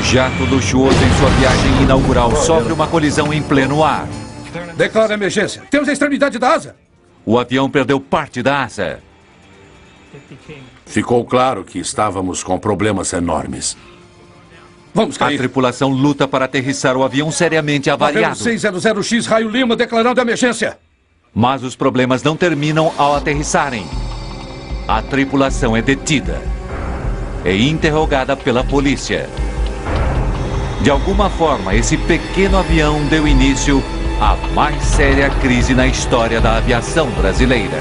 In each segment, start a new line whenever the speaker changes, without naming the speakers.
Um jato luxuoso em sua viagem inaugural sofre uma colisão em pleno ar.
Declara emergência. Temos a extremidade da asa.
O avião perdeu parte da asa.
Ficou claro que estávamos com problemas enormes.
Vamos
A
cair.
tripulação luta para aterrissar o avião seriamente avariado.
600X Raio Lima declarando emergência.
Mas os problemas não terminam ao aterrissarem. A tripulação é detida e interrogada pela polícia. De alguma forma, esse pequeno avião deu início à mais séria crise na história da aviação brasileira.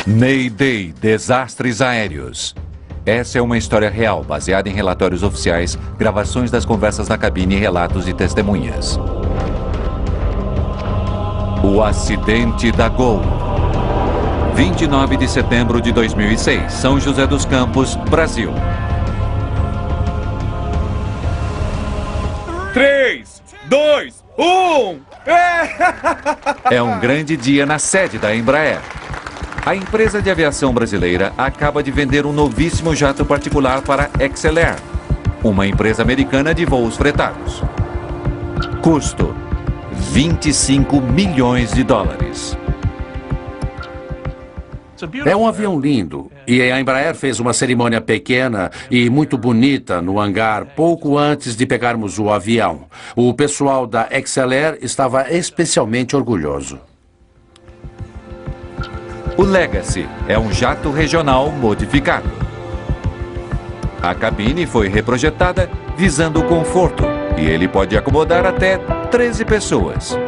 Mayday, desastres aéreos. Essa é uma história real, baseada em relatórios oficiais, gravações das conversas na cabine e relatos de testemunhas. O acidente da Gol. 29 de setembro de 2006, São José dos Campos, Brasil.
3, 2, 1...
É um grande dia na sede da Embraer. A empresa de aviação brasileira acaba de vender um novíssimo jato particular para a XLR, uma empresa americana de voos fretados. Custo: 25 milhões de dólares.
É um avião lindo. E a Embraer fez uma cerimônia pequena e muito bonita no hangar pouco antes de pegarmos o avião. O pessoal da XLR estava especialmente orgulhoso.
O Legacy é um jato regional modificado. A cabine foi reprojetada visando o conforto e ele pode acomodar até 13 pessoas.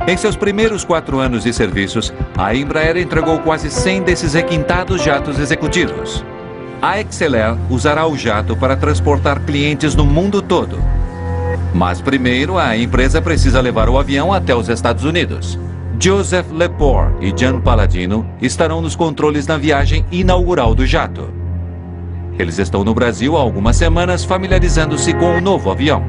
Em seus primeiros 4 anos de serviços, a Embraer entregou quase 100 desses requintados jatos executivos. A XLR usará o jato para transportar clientes no mundo todo. Mas primeiro, a empresa precisa levar o avião até os Estados Unidos. Joseph Lepore e Jan Palladino estarão nos controles na viagem inaugural do jato. Eles estão no Brasil há algumas semanas familiarizando-se com o novo avião.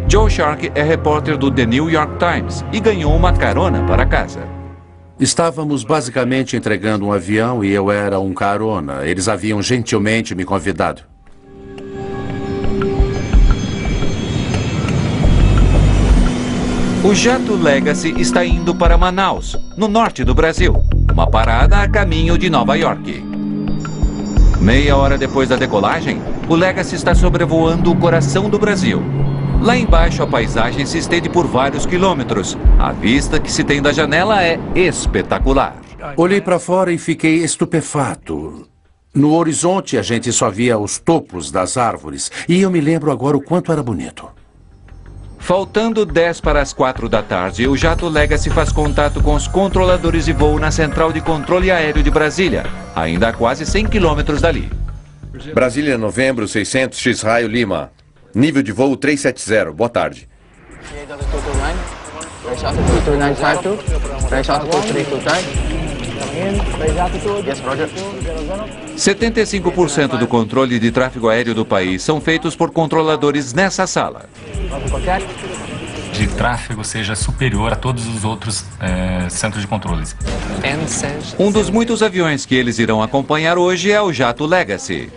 Joe Shark é repórter do The New York Times e ganhou uma carona para casa.
Estávamos basicamente entregando um avião e eu era um carona. Eles haviam gentilmente me convidado.
O jato Legacy está indo para Manaus, no norte do Brasil, uma parada a caminho de Nova York. Meia hora depois da decolagem, o Legacy está sobrevoando o coração do Brasil. Lá embaixo a paisagem se estende por vários quilômetros. A vista que se tem da janela é espetacular.
Olhei para fora e fiquei estupefato. No horizonte a gente só via os topos das árvores. E eu me lembro agora o quanto era bonito.
Faltando 10 para as 4 da tarde, o jato Legacy faz contato com os controladores de voo na Central de Controle Aéreo de Brasília, ainda a quase 100 quilômetros dali.
Brasília, novembro, 600X Raio Lima. Nível de voo 370. Boa tarde.
75% do controle de tráfego aéreo do país são feitos por controladores nessa sala.
De tráfego seja superior a todos os outros centros de controles.
Um dos muitos aviões que eles irão acompanhar hoje é o jato Legacy.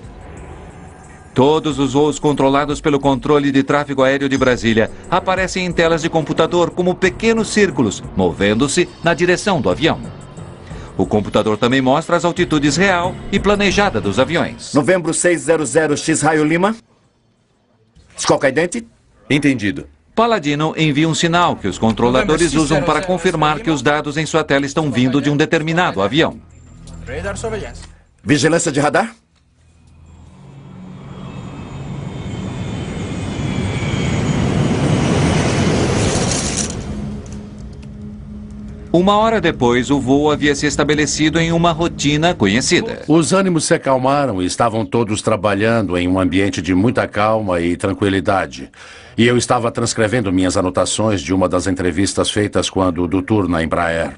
Todos os voos controlados pelo controle de tráfego aéreo de Brasília aparecem em telas de computador como pequenos círculos, movendo-se na direção do avião. O computador também mostra as altitudes real e planejada dos aviões.
Novembro 600X Raio Lima. Escolca idente.
Entendido.
Palladino envia um sinal que os controladores usam para confirmar que os dados em sua tela estão vindo de um determinado avião.
Vigilância de radar.
Uma hora depois, o voo havia se estabelecido em uma rotina conhecida.
Os ânimos se acalmaram e estavam todos trabalhando em um ambiente de muita calma e tranquilidade. E eu estava transcrevendo minhas anotações de uma das entrevistas feitas quando do tour na Embraer.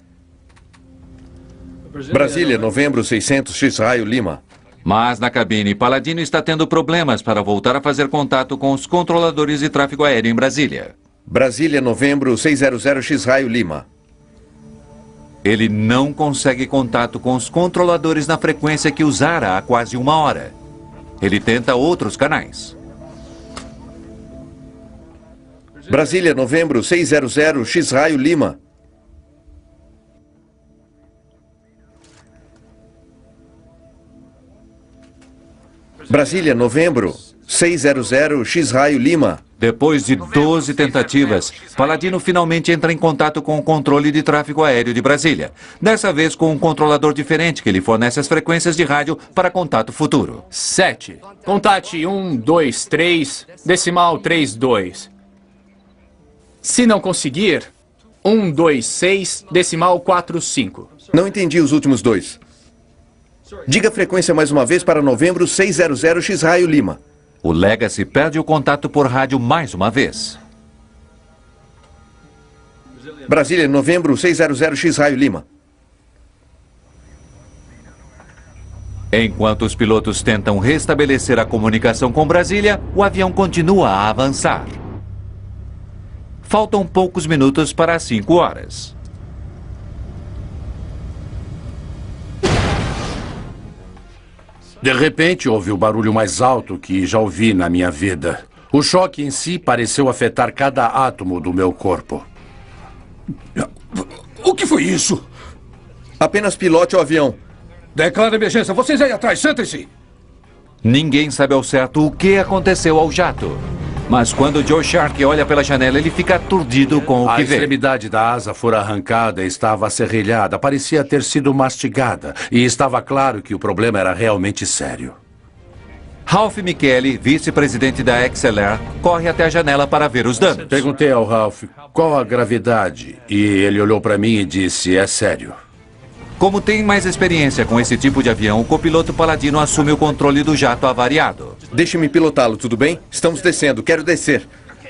Brasília, novembro, 600X Raio Lima.
Mas na cabine, Palladino está tendo problemas para voltar a fazer contato com os controladores de tráfego aéreo em Brasília.
Brasília, novembro, 600 X-Raio Lima.
Ele não consegue contato com os controladores na frequência que usara há quase 1 hora. Ele tenta outros canais.
Brasília, novembro, 600 X-Raio Lima. Brasília, novembro, 600 X-Raio Lima.
Depois de 12 tentativas, Palladino finalmente entra em contato com o controle de tráfego aéreo de Brasília. Dessa vez com um controlador diferente que lhe fornece as frequências de rádio para contato futuro.
7. Contate 1, 2, 3, decimal 3, 2. Se não conseguir, 1, 2, 6, decimal 4, 5.
Não entendi os últimos dois. Diga a frequência mais uma vez para novembro, 600 X-Raio Lima.
O Legacy perde o contato por rádio mais uma vez.
Brasília, novembro, 600 X-Raio Lima.
Enquanto os pilotos tentam restabelecer a comunicação com Brasília, o avião continua a avançar. Faltam poucos minutos para as 5 horas.
De repente, houve o barulho mais alto que já ouvi na minha vida. O choque em si pareceu afetar cada átomo do meu corpo.
O que foi isso?
Apenas pilote o avião.
Declara emergência. Vocês aí atrás, sentem-se.
Ninguém sabe ao certo o que aconteceu ao jato. Mas quando Joe Shark olha pela janela, ele fica aturdido com o
A
que vê.
extremidade da asa fora arrancada, estava acerrilhada, parecia ter sido mastigada. E estava claro que o problema era realmente sério.
Ralph Michele, vice-presidente da XLR, corre até a janela para ver os danos.
Perguntei ao Ralph qual a gravidade e ele olhou para mim e disse, é sério.
Como tem mais experiência com esse tipo de avião, o copiloto Palladino assume o controle do jato avariado.
Deixe-me pilotá-lo, tudo bem? Estamos descendo, quero descer.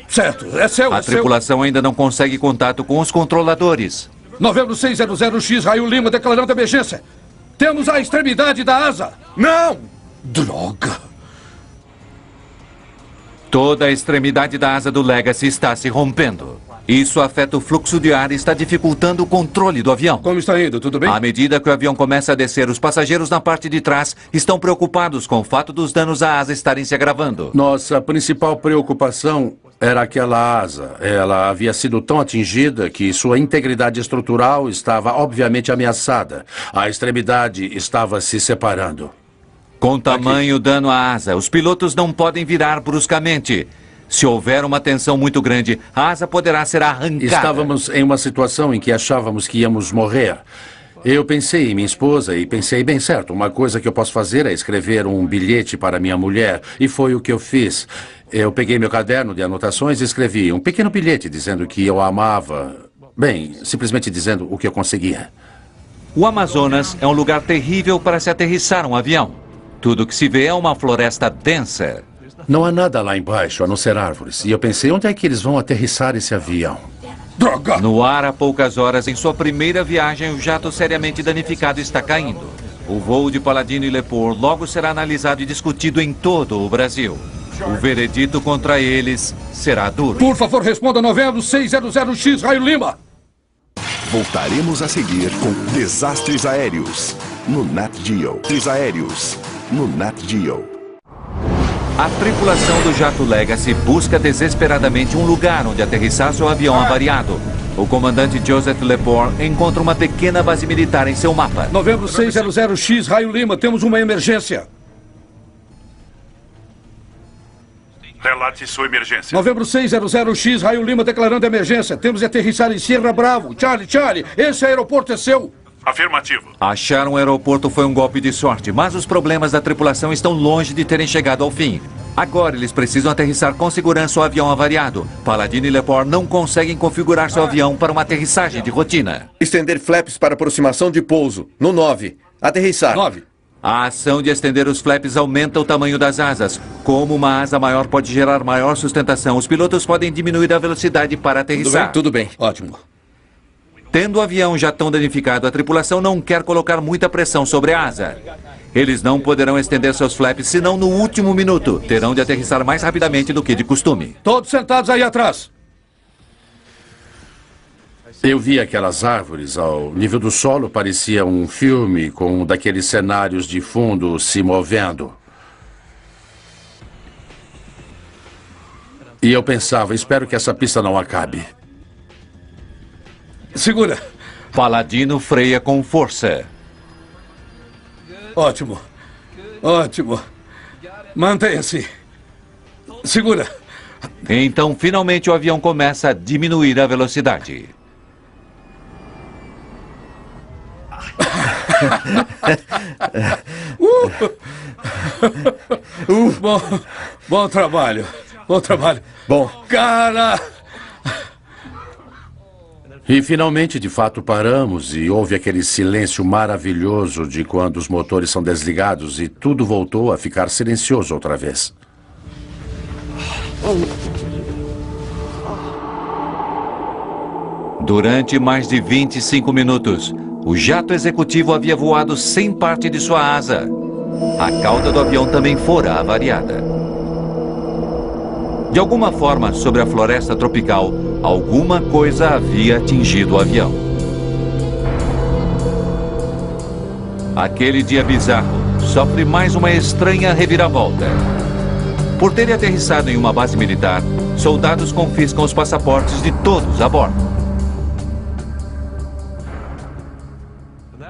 Certo, é seu,
A
é seu.
tripulação ainda não consegue contato com os controladores.
Novembro 600 X-Raio Lima declarando emergência. Temos a extremidade da asa.
Não!
Droga.
Toda a extremidade da asa do Legacy está se rompendo. Isso afeta o fluxo de ar e está dificultando o controle do avião.
Como está indo? Tudo bem?
À medida que o avião começa a descer, os passageiros na parte de trás estão preocupados com o fato dos danos à asa estarem se agravando.
Nossa principal preocupação era aquela asa. Ela havia sido tão atingida que sua integridade estrutural estava obviamente ameaçada. A extremidade estava se separando.
Com tamanho dano à asa, os pilotos não podem virar bruscamente. Se houver uma tensão muito grande, a asa poderá ser arrancada.
Estávamos em uma situação em que achávamos que íamos morrer. Eu pensei em minha esposa e pensei, bem certo, uma coisa que eu posso fazer é escrever um bilhete para minha mulher. E foi o que eu fiz. Eu peguei meu caderno de anotações e escrevi um pequeno bilhete dizendo que eu a amava. Bem, simplesmente dizendo o que eu conseguia.
O Amazonas é um lugar terrível para se aterrissar um avião. Tudo que se vê é uma floresta densa.
Não há nada lá embaixo, a não ser árvores. E eu pensei, onde é que eles vão aterrissar esse avião?
Droga.
No ar, há poucas horas, em sua primeira viagem, o jato seriamente danificado está caindo. O voo de Palladino e Lepore logo será analisado e discutido em todo o Brasil. O veredito contra eles será duro.
Por favor, responda novembro 600 X-Raio Lima.
Voltaremos a seguir com Desastres Aéreos no Nat Geo. Desastres Aéreos no Nat Geo.
A tripulação do jato Legacy busca desesperadamente um lugar onde aterrissar seu avião avariado. O comandante Joseph Lepore encontra uma pequena base militar em seu mapa.
Novembro 600 X-Raio Lima, temos uma emergência.
Relate sua emergência.
Novembro 600 X-Raio Lima declarando emergência. Temos de aterrissar em Sierra Bravo. Charlie, esse aeroporto é seu.
Afirmativo.
Achar um aeroporto foi um golpe de sorte, mas os problemas da tripulação estão longe de terem chegado ao fim. Agora eles precisam aterrissar com segurança o avião avariado. Palladino e Lepore não conseguem configurar seu avião para uma aterrissagem de rotina.
Estender flaps para aproximação de pouso. No 9. Aterrissar.
9.
A ação de estender os flaps aumenta o tamanho das asas. Como uma asa maior pode gerar maior sustentação, os pilotos podem diminuir a velocidade para aterrissar.
Tudo bem.
Ótimo.
Tendo o avião já tão danificado, a tripulação não quer colocar muita pressão sobre a asa. Eles não poderão estender seus flaps senão no último minuto. Terão de aterrissar mais rapidamente do que de costume.
Todos sentados aí atrás.
Eu vi aquelas árvores ao nível do solo, parecia um filme com um daqueles cenários de fundo se movendo. E eu pensava, espero que essa pista não acabe.
Segura.
Paladino freia com força.
Ótimo. Ótimo. Mantenha-se. Segura.
Então, finalmente, o avião começa a diminuir a velocidade.
Bom trabalho. Bom trabalho.
Bom.
Cara!
E finalmente, de fato, paramos e houve aquele silêncio maravilhoso de quando os motores são desligados e tudo voltou a ficar silencioso outra vez.
Durante mais de 25 minutos, o jato executivo havia voado sem parte de sua asa. A cauda do avião também fora avariada. De alguma forma, sobre a floresta tropical, alguma coisa havia atingido o avião. Aquele dia bizarro sofre mais uma estranha reviravolta. Por terem aterrissado em uma base militar, soldados confiscam os passaportes de todos a bordo.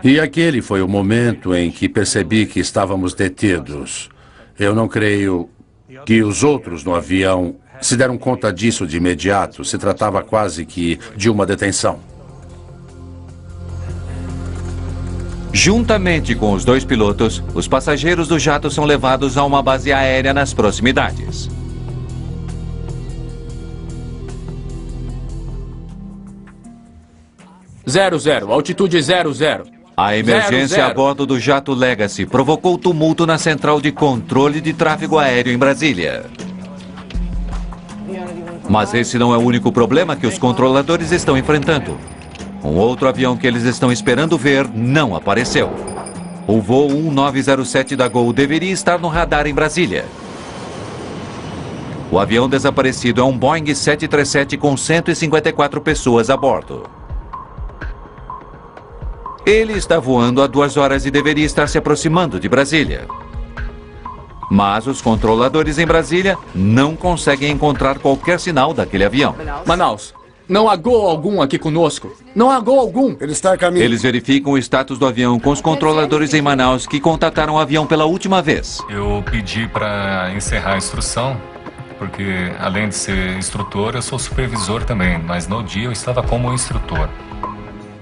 E aquele foi o momento em que percebi que estávamos detidos. Eu não creio que os outros no avião se deram conta disso de imediato. Se tratava quase que de uma detenção.
Juntamente com os dois pilotos, os passageiros do jato são levados a uma base aérea nas proximidades.
Altitude 00.
A emergência a bordo do jato Legacy provocou tumulto na central de controle de tráfego aéreo em Brasília. Mas esse não é o único problema que os controladores estão enfrentando. Um outro avião que eles estão esperando ver não apareceu. O voo 1907 da Gol deveria estar no radar em Brasília. O avião desaparecido é um Boeing 737 com 154 pessoas a bordo. Ele está voando há 2 horas e deveria estar se aproximando de Brasília. Mas os controladores em Brasília não conseguem encontrar qualquer sinal daquele avião.
Manaus, não há Gol algum aqui conosco. Não há Gol algum.
Ele está a caminho.
Eles verificam o status do avião com os controladores em Manaus que contataram o avião pela última vez.
Eu pedi para encerrar a instrução, porque além de ser instrutor, eu sou supervisor também, mas no dia eu estava como instrutor.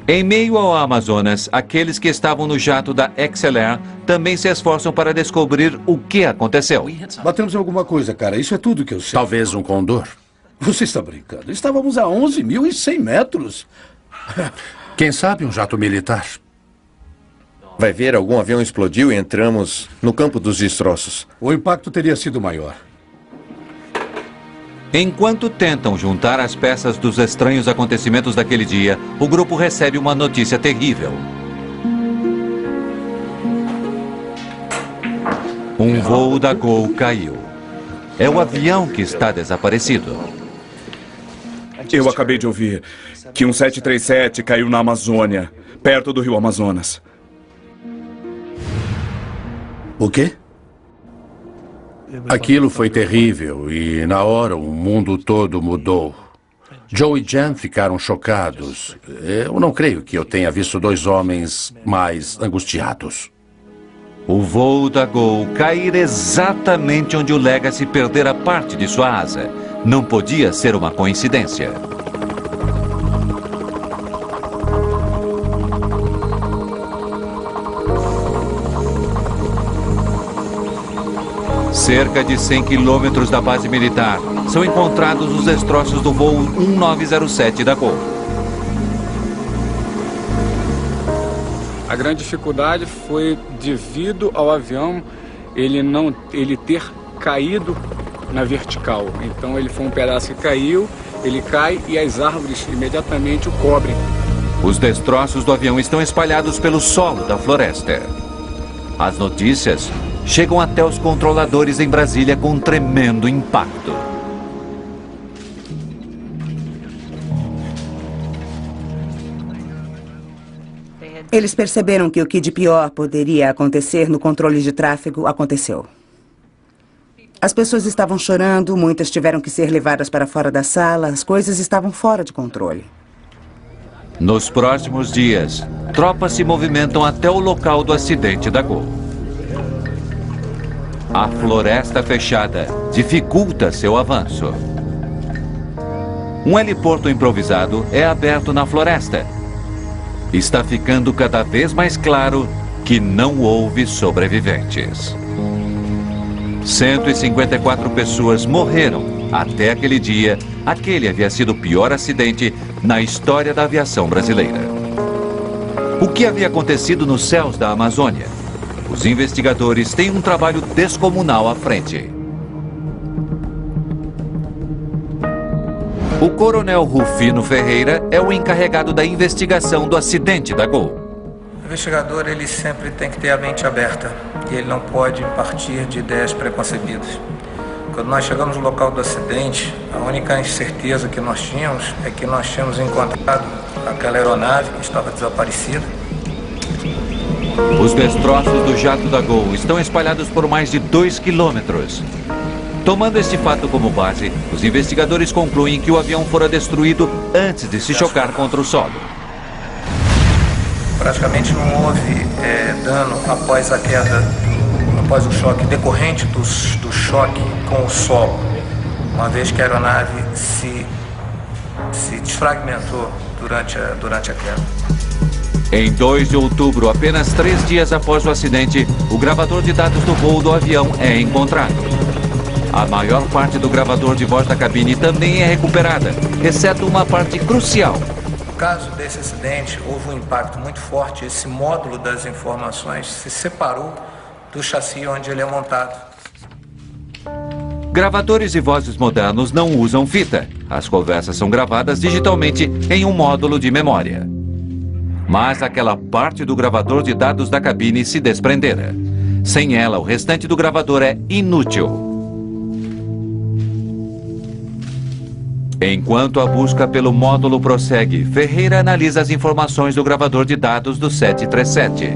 Em meio ao Amazonas, aqueles que estavam no jato da XLR também se esforçam para descobrir o que aconteceu.
Batemos em alguma coisa, cara. Isso é tudo que eu sei.
Talvez um condor.
Você está brincando. Estávamos a 11.100 metros.
Quem sabe um jato militar?
Vai ver, algum avião explodiu e entramos no campo dos destroços.
O impacto teria sido maior.
Enquanto tentam juntar as peças dos estranhos acontecimentos daquele dia, o grupo recebe uma notícia terrível. Um voo da Gol caiu. É o avião que está desaparecido.
Eu acabei de ouvir que um 737 caiu na Amazônia, perto do rio Amazonas.
O quê?
Aquilo foi terrível e, na hora, o mundo todo mudou. Joe e Jan ficaram chocados. Eu não creio que eu tenha visto 2 homens mais angustiados.
O voo da Gol cair exatamente onde o Legacy perdera parte de sua asa. Não podia ser uma coincidência. Cerca de 100 quilômetros da base militar, são encontrados os destroços do voo 1907 da Gol.
A grande dificuldade foi devido ao avião ele ter caído na vertical. Então ele foi um pedaço que caiu, ele cai e as árvores imediatamente o cobrem.
Os destroços do avião estão espalhados pelo solo da floresta. As notícias chegam até os controladores em Brasília com um tremendo impacto.
Eles perceberam que o que de pior poderia acontecer no controle de tráfego aconteceu. As pessoas estavam chorando, muitas tiveram que ser levadas para fora da sala, as coisas estavam fora de controle.
Nos próximos dias, tropas se movimentam até o local do acidente da Gol. A floresta fechada dificulta seu avanço. Um heliporto improvisado é aberto na floresta. Está ficando cada vez mais claro que não houve sobreviventes. 154 pessoas morreram até aquele dia. Aquele havia sido o pior acidente na história da aviação brasileira. O que havia acontecido nos céus da Amazônia? Os investigadores têm um trabalho descomunal à frente. O coronel Rufino Ferreira é o encarregado da investigação do acidente da Gol.
O investigador, ele sempre tem que ter a mente aberta e ele não pode partir de ideias preconcebidas. Quando nós chegamos no local do acidente, a única incerteza que nós tínhamos é que nós tínhamos encontrado aquela aeronave que estava desaparecida.
Os destroços do jato da Gol estão espalhados por mais de 2 quilômetros. Tomando este fato como base, os investigadores concluem que o avião fora destruído antes de se chocar contra o solo.
Praticamente não houve dano após a queda, após o choque decorrente do choque com o solo, uma vez que a aeronave se desfragmentou durante a queda.
Em 2 de outubro, apenas 3 dias após o acidente, o gravador de dados do voo do avião é encontrado. A maior parte do gravador de voz da cabine também é recuperada, exceto uma parte crucial.
No caso desse acidente, houve um impacto muito forte. Esse módulo das informações se separou do chassi onde ele é montado.
Gravadores e vozes modernos não usam fita. As conversas são gravadas digitalmente em um módulo de memória. Mas aquela parte do gravador de dados da cabine se desprendera. Sem ela, o restante do gravador é inútil. Enquanto a busca pelo módulo prossegue, Ferreira analisa as informações do gravador de dados do 737.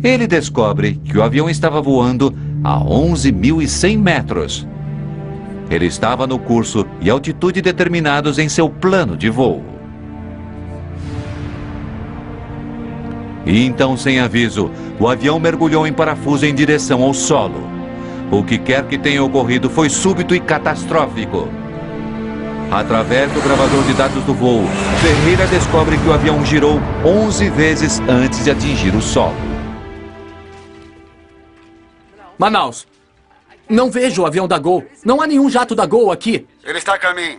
Ele descobre que o avião estava voando a 11.100 metros. Ele estava no curso e altitude determinados em seu plano de voo. E então, sem aviso, o avião mergulhou em parafuso em direção ao solo. O que quer que tenha ocorrido foi súbito e catastrófico. Através do gravador de dados do voo, Ferreira descobre que o avião girou 11 vezes antes de atingir o solo.
Manaus, não vejo o avião da Gol. Não há nenhum jato da Gol aqui.
Ele está a caminho.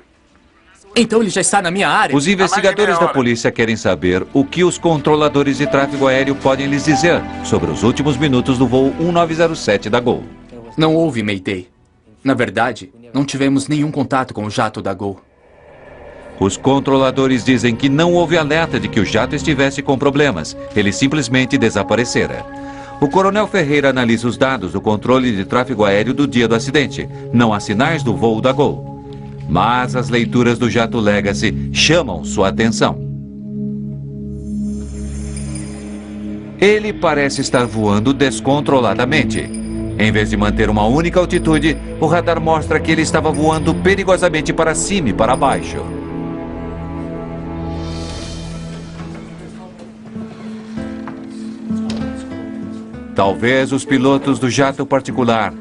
Então ele já está na minha área?
Os investigadores da polícia querem saber o que os controladores de tráfego aéreo podem lhes dizer sobre os últimos minutos do voo 1907 da Gol.
Não houve Mayday. Na verdade, não tivemos nenhum contato com o jato da Gol.
Os controladores dizem que não houve alerta de que o jato estivesse com problemas. Ele simplesmente desaparecera. O coronel Ferreira analisa os dados do controle de tráfego aéreo do dia do acidente. Não há sinais do voo da Gol. Mas as leituras do jato Legacy chamam sua atenção. Ele parece estar voando descontroladamente. Em vez de manter uma única altitude, o radar mostra que ele estava voando perigosamente para cima e para baixo. Talvez os pilotos do jato particular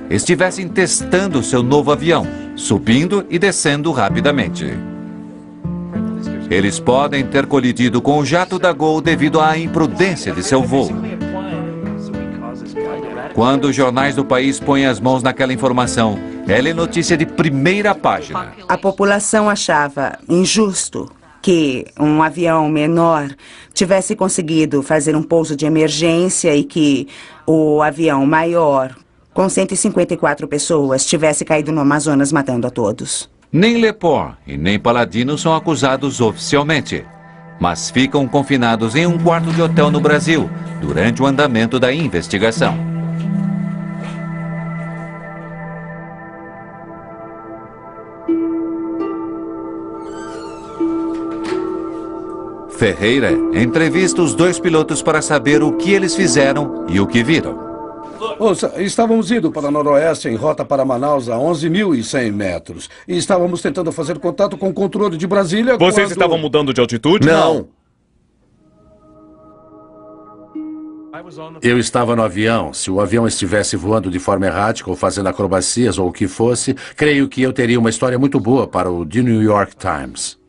estivessem testando seu novo avião, subindo e descendo rapidamente. Eles podem ter colidido com o jato da Gol devido à imprudência de seu voo. Quando os jornais do país põem as mãos naquela informação, ela é notícia de primeira página.
A população achava injusto que um avião menor tivesse conseguido fazer um pouso de emergência e que o avião maior, com 154 pessoas, tivesse caído no Amazonas matando a todos.
Nem Lepore e nem Paladino são acusados oficialmente. mas ficam confinados em um quarto de hotel no Brasil durante o andamento da investigação. Ferreira entrevista os dois pilotos para saber o que eles fizeram e o que viram.
Ouça, estávamos indo para noroeste em rota para Manaus a 11.100 metros. E estávamos tentando fazer contato com o controle de Brasília
Vocês estavam mudando de altitude?
Não.
Eu estava no avião. Se o avião estivesse voando de forma errática ou fazendo acrobacias ou o que fosse, creio que eu teria uma história muito boa para o The New York Times.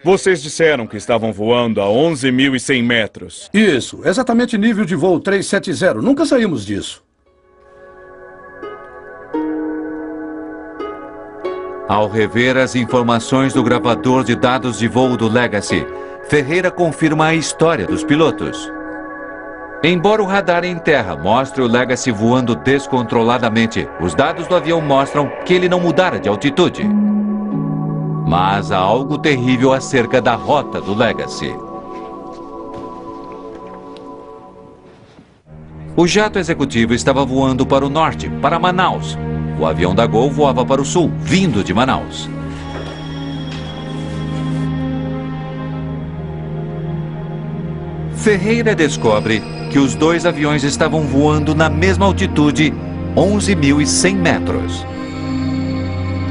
Vocês disseram que estavam voando a 11.100 metros.
Isso, exatamente nível de voo 370. Nunca saímos disso.
Ao rever as informações do gravador de dados de voo do Legacy, Ferreira confirma a história dos pilotos. Embora o radar em terra mostre o Legacy voando descontroladamente, os dados do avião mostram que ele não mudara de altitude. Mas há algo terrível acerca da rota do Legacy. O jato executivo estava voando para o norte, para Manaus. O avião da Gol voava para o sul, vindo de Manaus. Ferreira descobre que os dois aviões estavam voando na mesma altitude, 11.100 metros.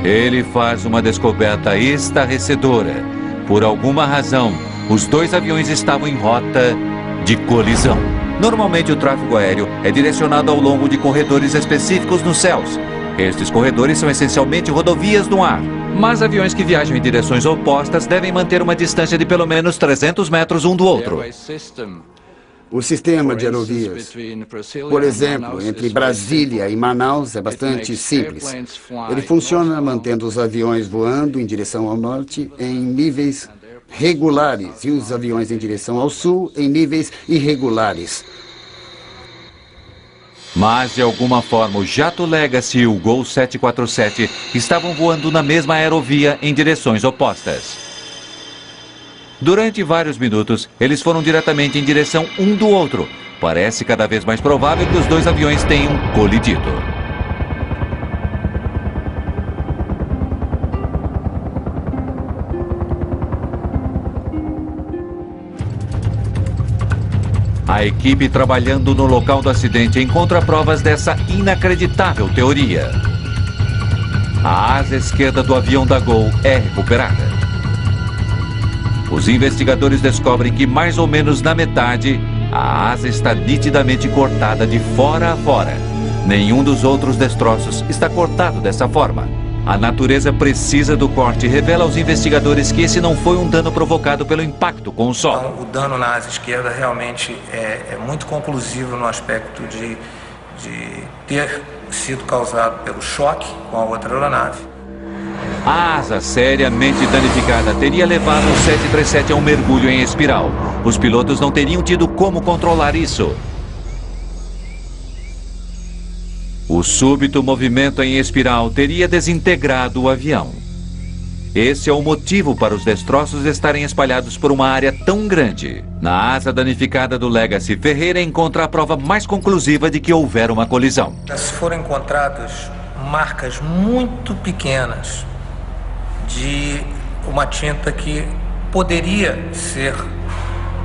Ele faz uma descoberta estarrecedora. Por alguma razão, os dois aviões estavam em rota de colisão. Normalmente o tráfego aéreo é direcionado ao longo de corredores específicos nos céus. Estes corredores são essencialmente rodovias no ar. Mas aviões que viajam em direções opostas devem manter uma distância de pelo menos 300 metros um do outro.
O sistema de aerovias, por exemplo, entre Brasília e Manaus é bastante simples. Ele funciona mantendo os aviões voando em direção ao norte em níveis regulares e os aviões em direção ao sul em níveis irregulares.
Mas, de alguma forma, o jato Legacy e o Gol 747 estavam voando na mesma aerovia em direções opostas. Durante vários minutos, eles foram diretamente em direção um do outro. Parece cada vez mais provável que os dois aviões tenham colidido. A equipe trabalhando no local do acidente encontra provas dessa inacreditável teoria. A asa esquerda do avião da Gol é recuperada. Os investigadores descobrem que mais ou menos na metade, a asa está nitidamente cortada de fora a fora. Nenhum dos outros destroços está cortado dessa forma. A natureza precisa do corte revela aos investigadores que esse não foi um dano provocado pelo impacto com o solo.
Então, o dano na asa esquerda realmente é muito conclusivo no aspecto de ter sido causado pelo choque com a outra aeronave.
A asa seriamente danificada teria levado o 737 a um mergulho em espiral. Os pilotos não teriam tido como controlar isso. O súbito movimento em espiral teria desintegrado o avião. Esse é o motivo para os destroços estarem espalhados por uma área tão grande. Na asa danificada do Legacy, Ferreira encontra a prova mais conclusiva de que houver uma colisão.
Foram encontradas marcas muito pequenas de uma tinta que poderia ser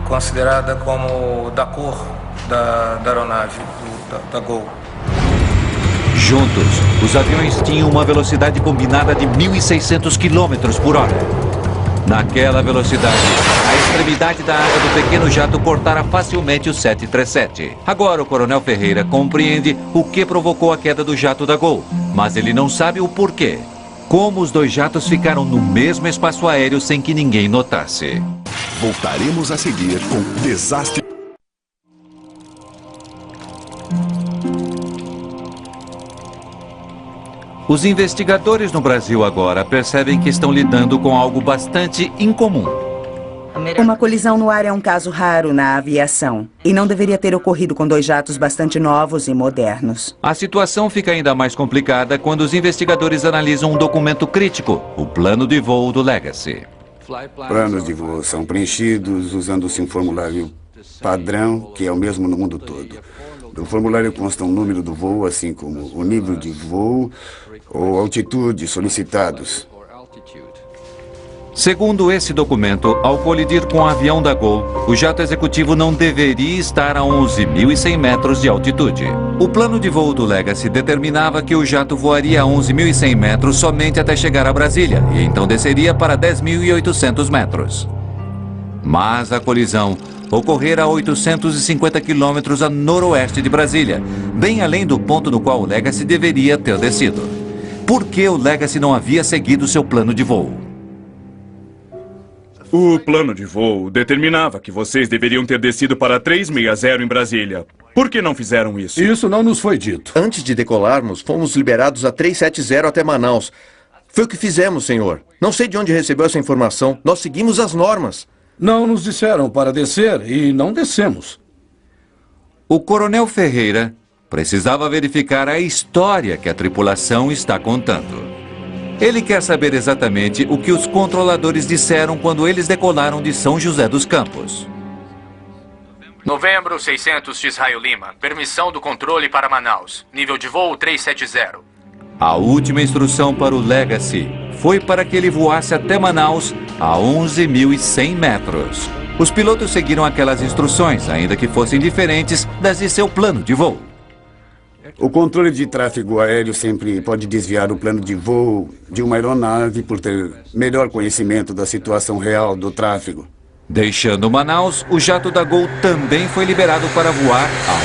considerada como da cor da aeronave, da Gol.
Juntos, os aviões tinham uma velocidade combinada de 1.600 km por hora. Naquela velocidade, a extremidade da asa do pequeno jato cortara facilmente o 737. Agora o coronel Ferreira compreende o que provocou a queda do jato da Gol, mas ele não sabe o porquê. Como os dois jatos ficaram no mesmo espaço aéreo sem que ninguém notasse.
Voltaremos a seguir com Desastre.
Os investigadores no Brasil agora percebem que estão lidando com algo bastante incomum.
Uma colisão no ar é um caso raro na aviação e não deveria ter ocorrido com dois jatos bastante novos e modernos.
A situação fica ainda mais complicada quando os investigadores analisam um documento crítico, o plano de voo do Legacy.
Planos de voo são preenchidos usando-se um formulário padrão, que é o mesmo no mundo todo. No formulário consta um número do voo, assim como o nível de voo ou altitude solicitados.
Segundo esse documento, ao colidir com o avião da Gol, o jato executivo não deveria estar a 11.100 metros de altitude. O plano de voo do Legacy determinava que o jato voaria a 11.100 metros somente até chegar a Brasília, e então desceria para 10.800 metros. Mas a colisão ocorrera a 850 quilômetros a noroeste de Brasília, bem além do ponto no qual o Legacy deveria ter descido. Por que o Legacy não havia seguido seu plano de voo?
O plano de voo determinava que vocês deveriam ter descido para 360 em Brasília. Por que não fizeram isso?
Isso não nos foi dito.
Antes de decolarmos, fomos liberados a 370 até Manaus. Foi o que fizemos, senhor. Não sei de onde recebeu essa informação. Nós seguimos as normas.
Não nos disseram para descer e não descemos.
O coronel Ferreira precisava verificar a história que a tripulação está contando. Ele quer saber exatamente o que os controladores disseram quando eles decolaram de São José dos Campos.
Novembro 600 X-Raio Lima. Permissão do controle para Manaus. Nível de voo 370.
A última instrução para o Legacy foi para que ele voasse até Manaus a 11.100 metros. Os pilotos seguiram aquelas instruções, ainda que fossem diferentes das de seu plano de voo.
O controle de tráfego aéreo sempre pode desviar o plano de voo de uma aeronave por ter melhor conhecimento da situação real do tráfego.
Deixando Manaus, o jato da Gol também foi liberado para voar a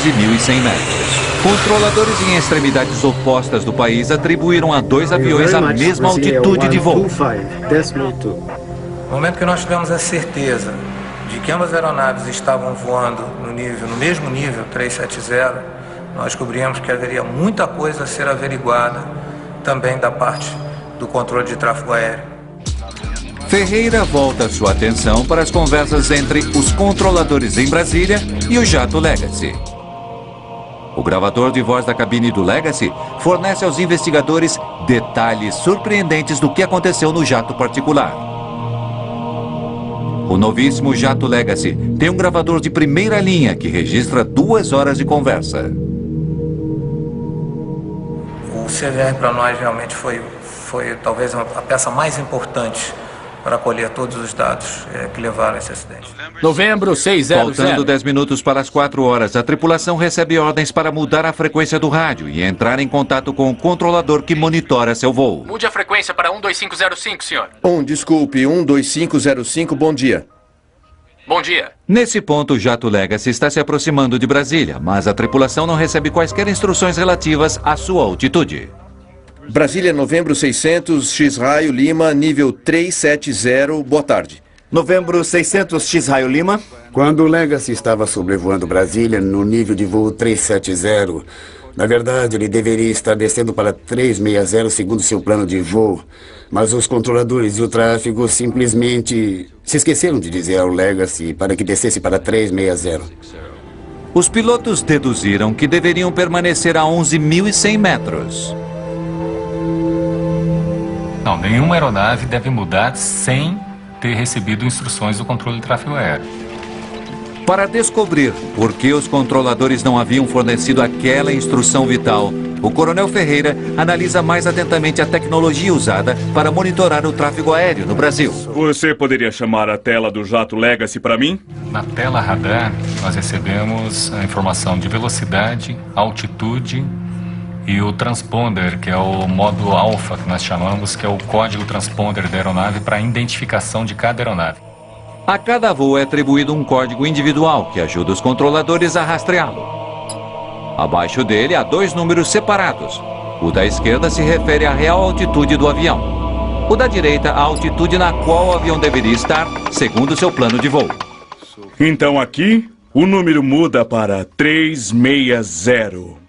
11.100 metros. Controladores em extremidades opostas do país atribuíram a dois aviões a mesma altitude de voo.
No momento que nós tivemos a certeza de que ambas aeronaves estavam voando no mesmo nível 370, nós descobrimos que haveria muita coisa a ser averiguada também da parte do controle de tráfego aéreo.
Ferreira volta sua atenção para as conversas entre os controladores em Brasília e o jato Legacy. O gravador de voz da cabine do Legacy fornece aos investigadores detalhes surpreendentes do que aconteceu no jato particular. O novíssimo jato Legacy tem um gravador de primeira linha que registra 2 horas de conversa.
O CVR para nós realmente foi talvez a peça mais importante para colher todos os dados que levaram a esse acidente.
Novembro 600.
Faltando 10 minutos para as 4 horas, a tripulação recebe ordens para mudar a frequência do rádio e entrar em contato com o controlador que monitora seu voo.
Mude a frequência para 12505, senhor.
Desculpe, 12505, bom dia.
Bom dia.
Nesse ponto, o jato Legacy está se aproximando de Brasília, mas a tripulação não recebe quaisquer instruções relativas à sua altitude.
Brasília, novembro 600, X-Raio Lima, nível 370, boa tarde.
Novembro 600, X-Raio Lima.
Quando o Legacy estava sobrevoando Brasília no nível de voo 370, na verdade ele deveria estar descendo para 360 segundo seu plano de voo. Mas os controladores e o tráfego simplesmente se esqueceram de dizer ao Legacy para que descesse para 360.
Os pilotos deduziram que deveriam permanecer a 11.100 metros.
Não, nenhuma aeronave deve mudar sem ter recebido instruções do controle de tráfego aéreo.
Para descobrir por que os controladores não haviam fornecido aquela instrução vital, o coronel Ferreira analisa mais atentamente a tecnologia usada para monitorar o tráfego aéreo no Brasil.
Você poderia chamar a tela do jato Legacy para mim?
Na tela radar, nós recebemos a informação de velocidade, altitude e o transponder, que é o modo alfa, que nós chamamos, que é o código transponder da aeronave para a identificação de cada aeronave.
A cada voo é atribuído um código individual que ajuda os controladores a rastreá-lo. Abaixo dele há 2 números separados. O da esquerda se refere à real altitude do avião. O da direita, a altitude na qual o avião deveria estar, segundo seu plano de voo.
Então aqui, o número muda para 360.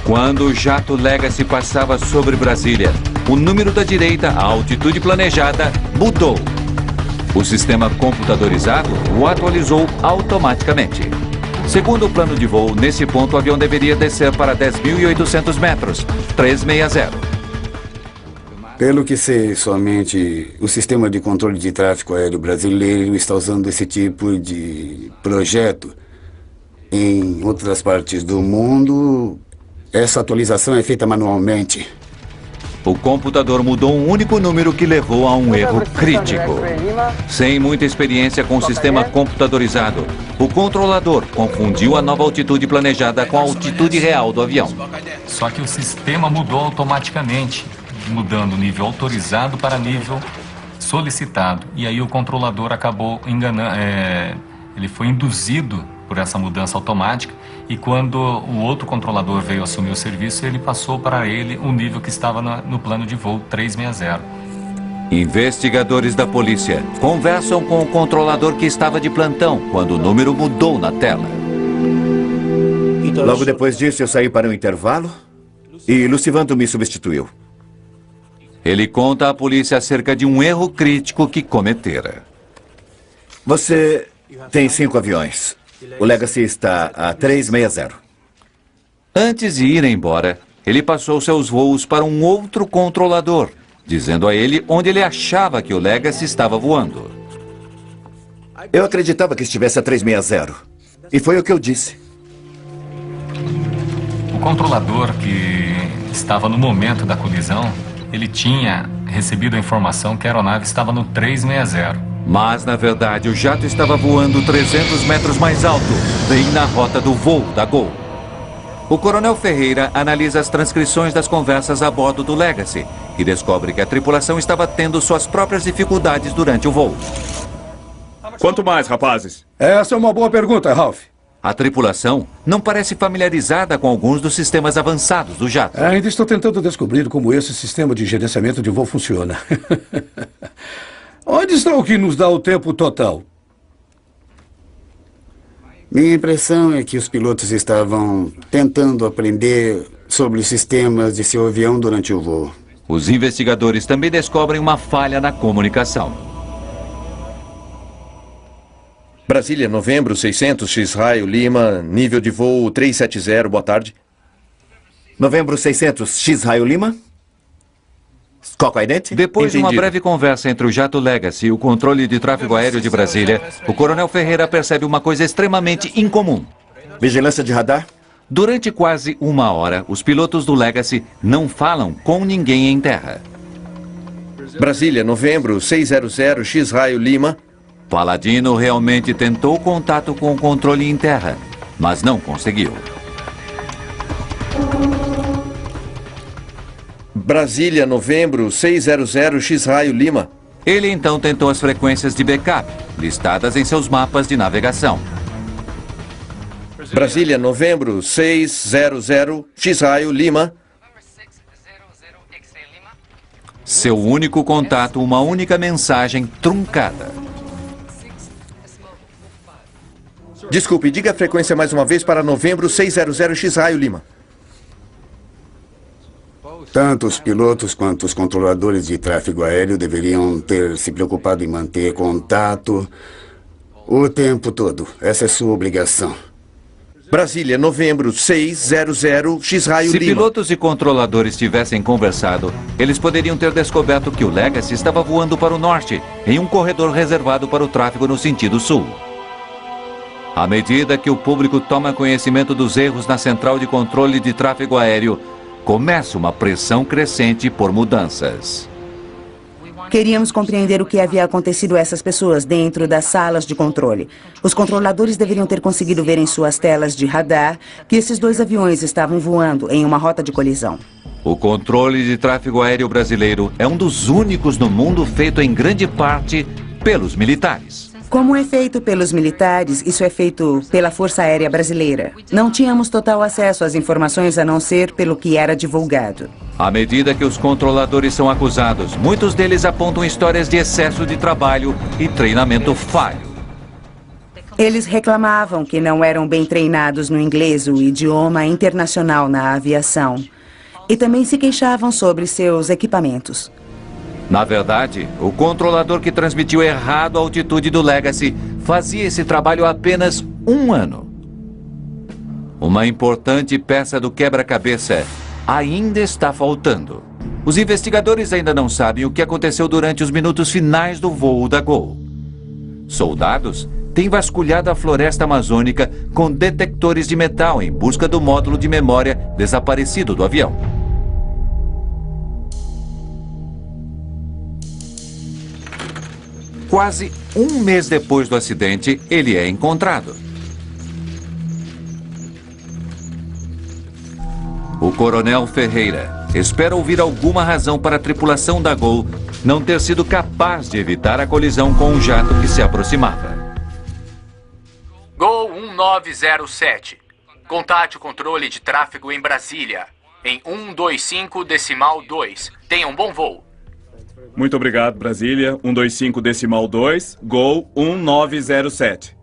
Quando o jato Legacy passava sobre Brasília, o número da direita, a altitude planejada, mudou. O sistema computadorizado o atualizou automaticamente. Segundo o plano de voo, nesse ponto o avião deveria descer para 10.800 metros, 360.
Pelo que sei, somente o sistema de controle de tráfego aéreo brasileiro está usando esse tipo de projeto. Em outras partes do mundo, essa atualização é feita manualmente.
O computador mudou um único número que levou a um erro crítico. Sem muita experiência com o sistema computadorizado, o controlador confundiu a nova altitude planejada com a altitude real do avião.
Só que o sistema mudou automaticamente, mudando o nível autorizado para nível solicitado. E aí o controlador acabou enganando, ele foi induzido por essa mudança automática, e quando o outro controlador veio assumir o serviço, ele passou para ele o nível que estava no plano de voo 360.
Investigadores da polícia conversam com o controlador que estava de plantão quando o número mudou na tela.
Logo depois disso, eu saí para um intervalo e Lucivando me substituiu.
Ele conta à polícia acerca de um erro crítico que cometera.
Você tem 5 aviões. O Legacy está a 360.
Antes de ir embora, ele passou seus voos para um outro controlador, dizendo a ele onde ele achava que o Legacy estava voando.
Eu acreditava que estivesse a 360. E foi o que eu disse.
O controlador que estava no momento da colisão, ele tinha recebido a informação que a aeronave estava no 360.
Mas, na verdade, o jato estava voando 300 metros mais alto, bem na rota do voo da Gol. O coronel Ferreira analisa as transcrições das conversas a bordo do Legacy e descobre que a tripulação estava tendo suas próprias dificuldades durante o voo.
Quanto mais, rapazes?
Essa é uma boa pergunta, Ralph.
A tripulação não parece familiarizada com alguns dos sistemas avançados do jato.
Ainda estou tentando descobrir como esse sistema de gerenciamento de voo funciona. Onde está o que nos dá o tempo total?
Minha impressão é que os pilotos estavam tentando aprender sobre os sistemas de seu avião durante o voo.
Os investigadores também descobrem uma falha na comunicação.
Brasília, novembro, 600, X-Raio, Lima, nível de voo 370, boa tarde.
Novembro 600, X-Raio, Lima.
Depois de uma breve conversa entre o jato Legacy e o controle de tráfego aéreo de Brasília, o coronel Ferreira percebe uma coisa extremamente incomum.
Vigilância de radar?
Durante quase uma hora, os pilotos do Legacy não falam com ninguém em terra.
Brasília, novembro, 600, X-Raio, Lima.
Paladino realmente tentou contato com o controle em terra, mas não conseguiu.
Brasília, novembro, 600, X-Raio, Lima.
Ele então tentou as frequências de backup, listadas em seus mapas de navegação.
Brasília, novembro, 600, X-Raio, Lima.
Seu único contato, uma única mensagem truncada.
Desculpe, diga a frequência mais uma vez para novembro, 600, X-Raio, Lima.
Tanto os pilotos quanto os controladores de tráfego aéreo deveriam ter se preocupado em manter contato o tempo todo. Essa é sua obrigação.
Brasília, novembro, 600, X-Raio, Lima.
Se pilotos e controladores tivessem conversado, eles poderiam ter descoberto que o Legacy estava voando para o norte, em um corredor reservado para o tráfego no sentido sul. À medida que o público toma conhecimento dos erros na central de controle de tráfego aéreo, começa uma pressão crescente por mudanças.
Queríamos compreender o que havia acontecido a essas pessoas dentro das salas de controle. Os controladores deveriam ter conseguido ver em suas telas de radar que esses 2 aviões estavam voando em uma rota de colisão.
O controle de tráfego aéreo brasileiro é um dos únicos no mundo feito em grande parte pelos militares.
Como é feito pelos militares, isso é feito pela Força Aérea Brasileira. Não tínhamos total acesso às informações a não ser pelo que era divulgado.
À medida que os controladores são acusados, muitos deles apontam histórias de excesso de trabalho e treinamento falho.
Eles reclamavam que não eram bem treinados no inglês, o idioma internacional na aviação. E também se queixavam sobre seus equipamentos.
Na verdade, o controlador que transmitiu errado a altitude do Legacy fazia esse trabalho há apenas 1 ano. Uma importante peça do quebra-cabeça ainda está faltando. Os investigadores ainda não sabem o que aconteceu durante os minutos finais do voo da Gol. Soldados têm vasculhado a floresta amazônica com detectores de metal em busca do módulo de memória desaparecido do avião. Quase um mês depois do acidente, ele é encontrado. O coronel Ferreira espera ouvir alguma razão para a tripulação da Gol não ter sido capaz de evitar a colisão com um jato que se aproximava.
Gol 1907. Contate o controle de tráfego em Brasília. Em 125.2. Tenha um bom voo.
Muito obrigado, Brasília. 125.2, Gol 1907.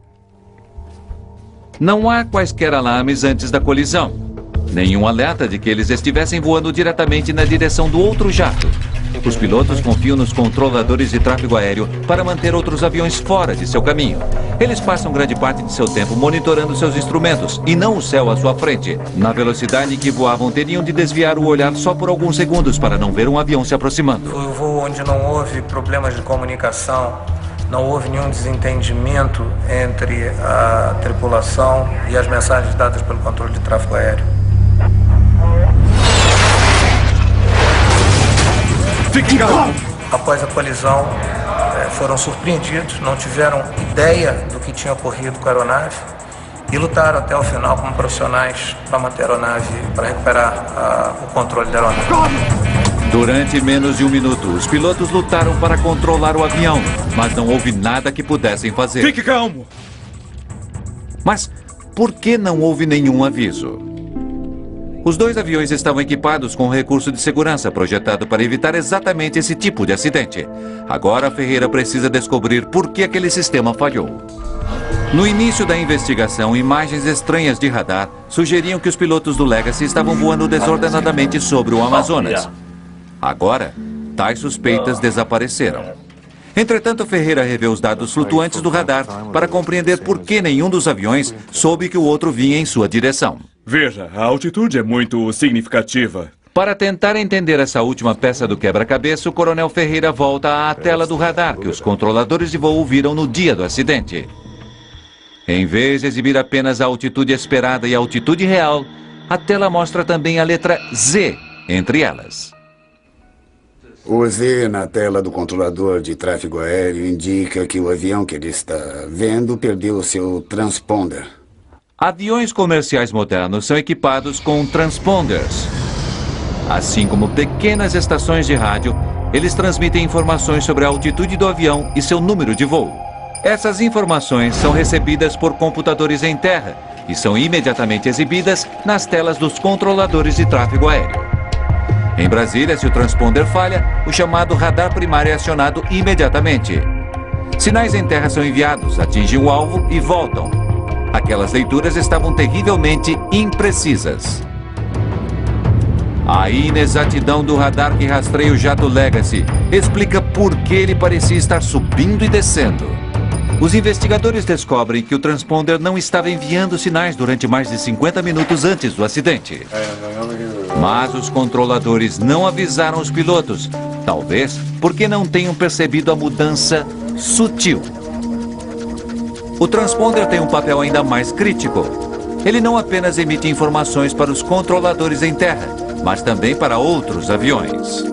Não há quaisquer alarmes antes da colisão. Nenhum alerta de que eles estivessem voando diretamente na direção do outro jato. Os pilotos confiam nos controladores de tráfego aéreo para manter outros aviões fora de seu caminho. Eles passam grande parte de seu tempo monitorando seus instrumentos e não o céu à sua frente. Na velocidade em que voavam, teriam de desviar o olhar só por alguns segundos para não ver um avião se aproximando.
Foi um voo onde não houve problemas de comunicação, não houve nenhum desentendimento entre a tripulação e as mensagens dadas pelo controle de tráfego aéreo.
Fique calmo!
Após a colisão, foram surpreendidos, não tiveram ideia do que tinha ocorrido com a aeronave e lutaram até o final como profissionais para manter a aeronave, para recuperar o controle da aeronave.
Durante menos de um minuto, os pilotos lutaram para controlar o avião, mas não houve nada que pudessem fazer.
Fique calmo!
Mas por que não houve nenhum aviso? Os dois aviões estavam equipados com um recurso de segurança projetado para evitar exatamente esse tipo de acidente. Agora, Ferreira precisa descobrir por que aquele sistema falhou. No início da investigação, imagens estranhas de radar sugeriam que os pilotos do Legacy estavam voando desordenadamente sobre o Amazonas. Agora, tais suspeitas desapareceram. Entretanto, Ferreira revê os dados flutuantes do radar para compreender por que nenhum dos aviões soube que o outro vinha em sua direção.
Veja, a altitude é muito significativa.
Para tentar entender essa última peça do quebra-cabeça, o coronel Ferreira volta à tela do radar que os controladores de voo viram no dia do acidente. Em vez de exibir apenas a altitude esperada e a altitude real, a tela mostra também a letra Z entre elas.
O Z na tela do controlador de tráfego aéreo indica que o avião que ele está vendo perdeu o seu transponder.
Aviões comerciais modernos são equipados com transponders. Assim como pequenas estações de rádio, eles transmitem informações sobre a altitude do avião e seu número de voo. Essas informações são recebidas por computadores em terra e são imediatamente exibidas nas telas dos controladores de tráfego aéreo. Em Brasília, se o transponder falha, o chamado radar primário é acionado imediatamente. Sinais em terra são enviados, atingem o alvo e voltam. Aquelas leituras estavam terrivelmente imprecisas. A inexatidão do radar que rastreia o jato Legacy explica por que ele parecia estar subindo e descendo. Os investigadores descobrem que o transponder não estava enviando sinais durante mais de 50 minutos antes do acidente. Mas os controladores não avisaram os pilotos, talvez porque não tenham percebido a mudança sutil. O transponder tem um papel ainda mais crítico. Ele não apenas emite informações para os controladores em terra, mas também para outros aviões.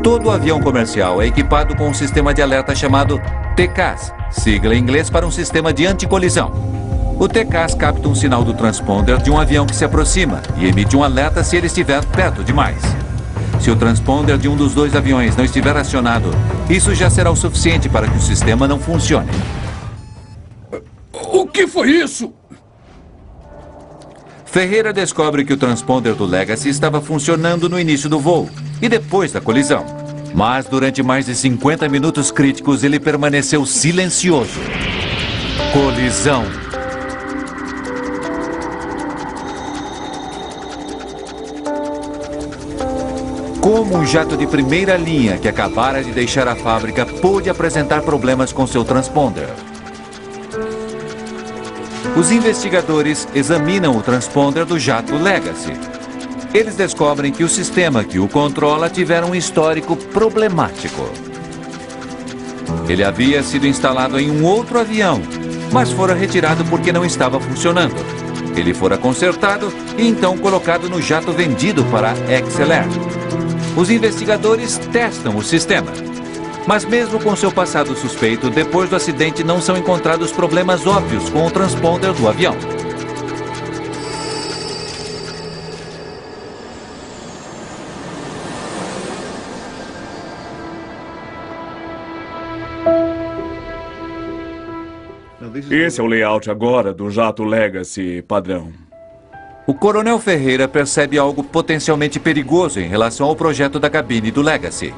Todo avião comercial é equipado com um sistema de alerta chamado TCAS, sigla em inglês para um sistema de anticolisão. O TCAS capta um sinal do transponder de um avião que se aproxima e emite um alerta se ele estiver perto demais. Se o transponder de um dos dois aviões não estiver acionado, isso já será o suficiente para que o sistema não funcione.
O que foi isso?
Ferreira descobre que o transponder do Legacy estava funcionando no início do voo e depois da colisão. Mas durante mais de 50 minutos críticos, ele permaneceu silencioso. Colisão. Como um jato de primeira linha que acabara de deixar a fábrica pôde apresentar problemas com seu transponder? Os investigadores examinam o transponder do jato Legacy. eles descobrem que o sistema que o controla tiver um histórico problemático. Ele havia sido instalado em um outro avião, mas fora retirado porque não estava funcionando. Ele fora consertado e então colocado no jato vendido para a XLR. Os investigadores testam o sistema. Mas mesmo com seu passado suspeito, depois do acidente não são encontrados problemas óbvios com o transponder do avião.
Esse é o layout agora do jato Legacy padrão.
O coronel Ferreira percebe algo potencialmente perigoso em relação ao projeto da cabine do Legacy.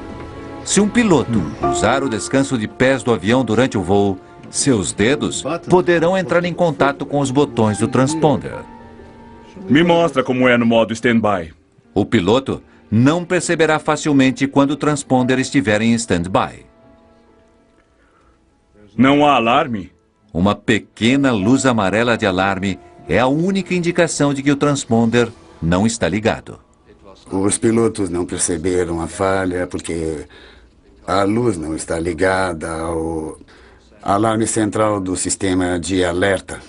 Se um piloto usar o descanso de pés do avião durante o voo, seus dedos poderão entrar em contato com os botões do transponder.
Me mostra como é no modo standby.
O piloto não perceberá facilmente quando o transponder estiver em standby.
Não há alarme?
Uma pequena luz amarela de alarme é a única indicação de que o transponder não está ligado.
Os pilotos não perceberam a falha porque a luz não está ligada ao alarme central do sistema de alerta.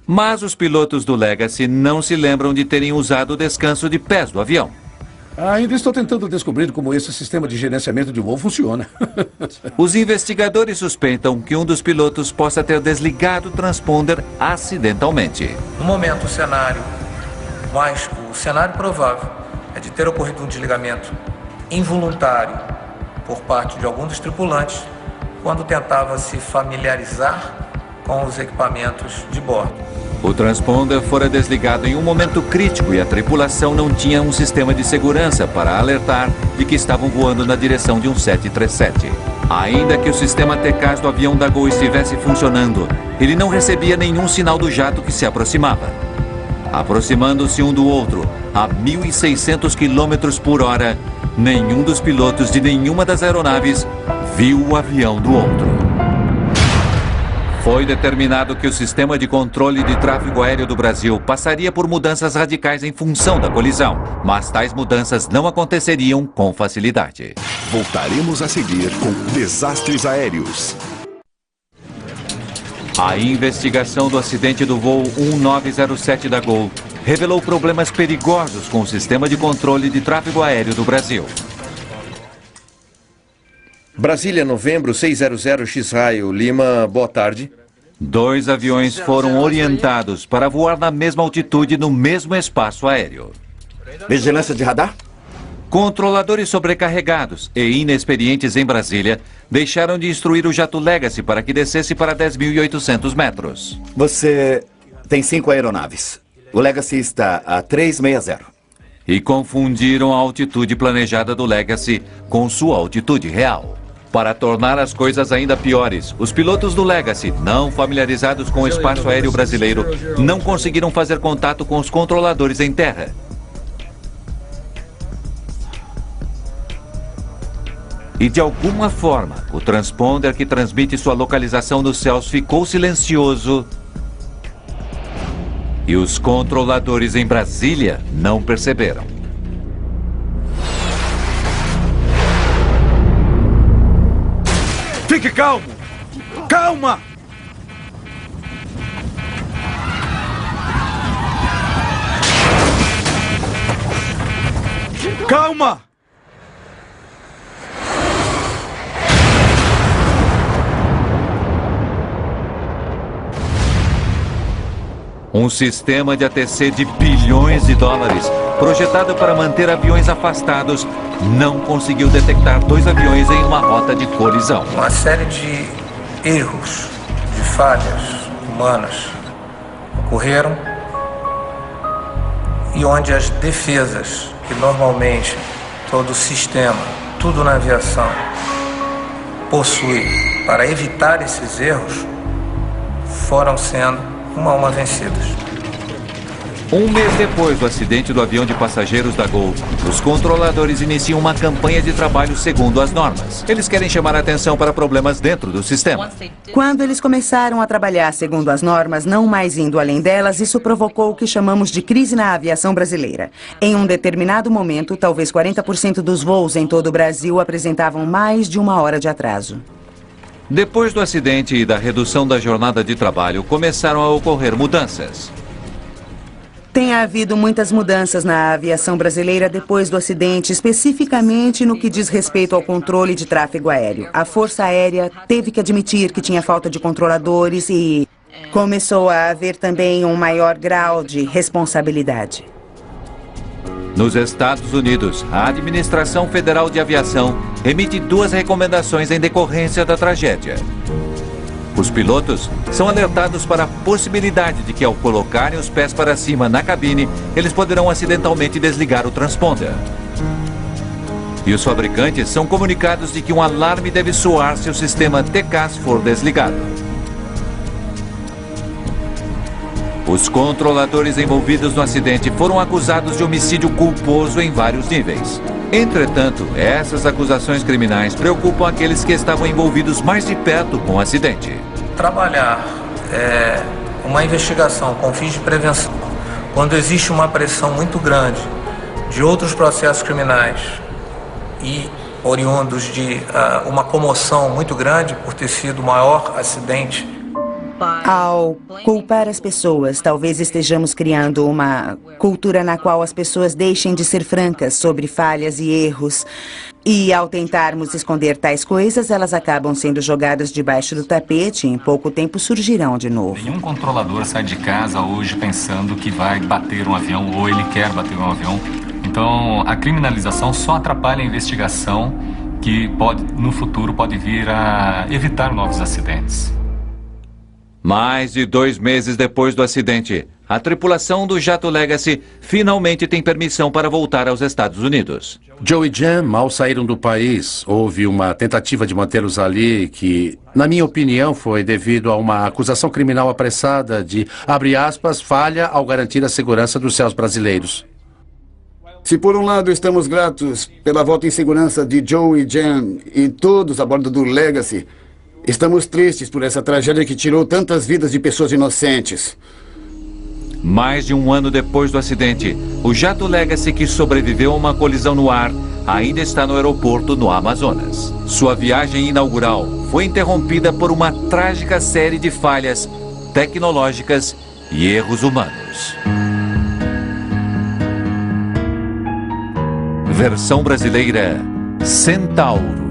Mas os pilotos do Legacy não se lembram de terem usado o descanso de pés do avião.
Ainda estou tentando descobrir como esse sistema de gerenciamento de voo funciona.
Os investigadores suspeitam que um dos pilotos possa ter desligado o transponder acidentalmente.
No momento, o cenário provável é de ter ocorrido um desligamento involuntário por parte de algum dos tripulantes quando tentava se familiarizar com os equipamentos de bordo.
O transponder fora desligado em um momento crítico e a tripulação não tinha um sistema de segurança para alertar de que estavam voando na direção de um 737. Ainda que o sistema TCAS do avião da Gol estivesse funcionando, ele não recebia nenhum sinal do jato que se aproximava. Aproximando-se um do outro a 1.600 km por hora, nenhum dos pilotos de nenhuma das aeronaves viu o avião do outro. Foi determinado que o sistema de controle de tráfego aéreo do Brasil passaria por mudanças radicais em função da colisão, mas tais mudanças não aconteceriam com facilidade.
Voltaremos a seguir com Desastres Aéreos.
A investigação do acidente do voo 1907 da Gol revelou problemas perigosos com o sistema de controle de tráfego aéreo do Brasil.
Brasília, novembro, 600 X-Raio, Lima, boa tarde.
2 aviões foram orientados para voar na mesma altitude no mesmo espaço aéreo.
Vigilância de radar?
Controladores sobrecarregados e inexperientes em Brasília deixaram de instruir o jato Legacy para que descesse para 10.800 metros.
Você tem 5 aeronaves. O Legacy está a 360.
E confundiram a altitude planejada do Legacy com sua altitude real. Para tornar as coisas ainda piores, os pilotos do Legacy, não familiarizados com o espaço aéreo brasileiro, não conseguiram fazer contato com os controladores em terra. E de alguma forma, o transponder que transmite sua localização nos céus ficou silencioso. E os controladores em Brasília não perceberam.
Fique calmo! Calma! Calma!
Um sistema de ATC de bilhões de dólares, projetado para manter aviões afastados, não conseguiu detectar 2 aviões em uma rota de colisão.
Uma série de erros, de falhas humanas ocorreram e onde as defesas que normalmente todo o sistema, tudo na aviação possui para evitar esses erros, foram sendo uma a uma vencidas.
Um mês depois do acidente do avião de passageiros da Gol, os controladores iniciam uma campanha de trabalho segundo as normas. Eles querem chamar a atenção para problemas dentro do sistema.
Quando eles começaram a trabalhar segundo as normas, não mais indo além delas, isso provocou o que chamamos de crise na aviação brasileira. Em um determinado momento, talvez 40% dos voos em todo o Brasil apresentavam mais de 1 hora de atraso.
Depois do acidente e da redução da jornada de trabalho, começaram a ocorrer mudanças.
Tem havido muitas mudanças na aviação brasileira depois do acidente, especificamente no que diz respeito ao controle de tráfego aéreo. A Força Aérea teve que admitir que tinha falta de controladores e começou a haver também um maior grau de responsabilidade.
Nos Estados Unidos, a Administração Federal de Aviação emite 2 recomendações em decorrência da tragédia. Os pilotos são alertados para a possibilidade de que, ao colocarem os pés para cima na cabine, eles poderão acidentalmente desligar o transponder. E os fabricantes são comunicados de que um alarme deve soar se o sistema TCAS for desligado. Os controladores envolvidos no acidente foram acusados de homicídio culposo em vários níveis. Entretanto, essas acusações criminais preocupam aqueles que estavam envolvidos mais de perto com o acidente.
Trabalhar uma investigação com fins de prevenção, quando existe uma pressão muito grande de outros processos criminais e oriundos de uma comoção muito grande por ter sido o maior acidente.
Ao culpar as pessoas, talvez estejamos criando uma cultura na qual as pessoas deixem de ser francas sobre falhas e erros. E ao tentarmos esconder tais coisas, elas acabam sendo jogadas debaixo do tapete e em pouco tempo surgirão de novo.
Nenhum controlador sai de casa hoje pensando que vai bater um avião ou ele quer bater um avião. Então, a criminalização só atrapalha a investigação que no futuro pode vir a evitar novos acidentes.
Mais de 2 meses depois do acidente, a tripulação do jato Legacy finalmente tem permissão para voltar aos Estados Unidos.
Joe e Jan mal saíram do país. Houve uma tentativa de mantê-los ali que, na minha opinião, foi devido a uma acusação criminal apressada de, abre aspas, falha ao garantir a segurança dos céus brasileiros.
Se por um lado estamos gratos pela volta em segurança de Joe e Jan e todos a bordo do Legacy, estamos tristes por essa tragédia que tirou tantas vidas de pessoas inocentes.
Mais de 1 ano depois do acidente, o jato Legacy, que sobreviveu a uma colisão no ar, ainda está no aeroporto no Amazonas. Sua viagem inaugural foi interrompida por uma trágica série de falhas tecnológicas e erros humanos. Versão brasileira: Centauro.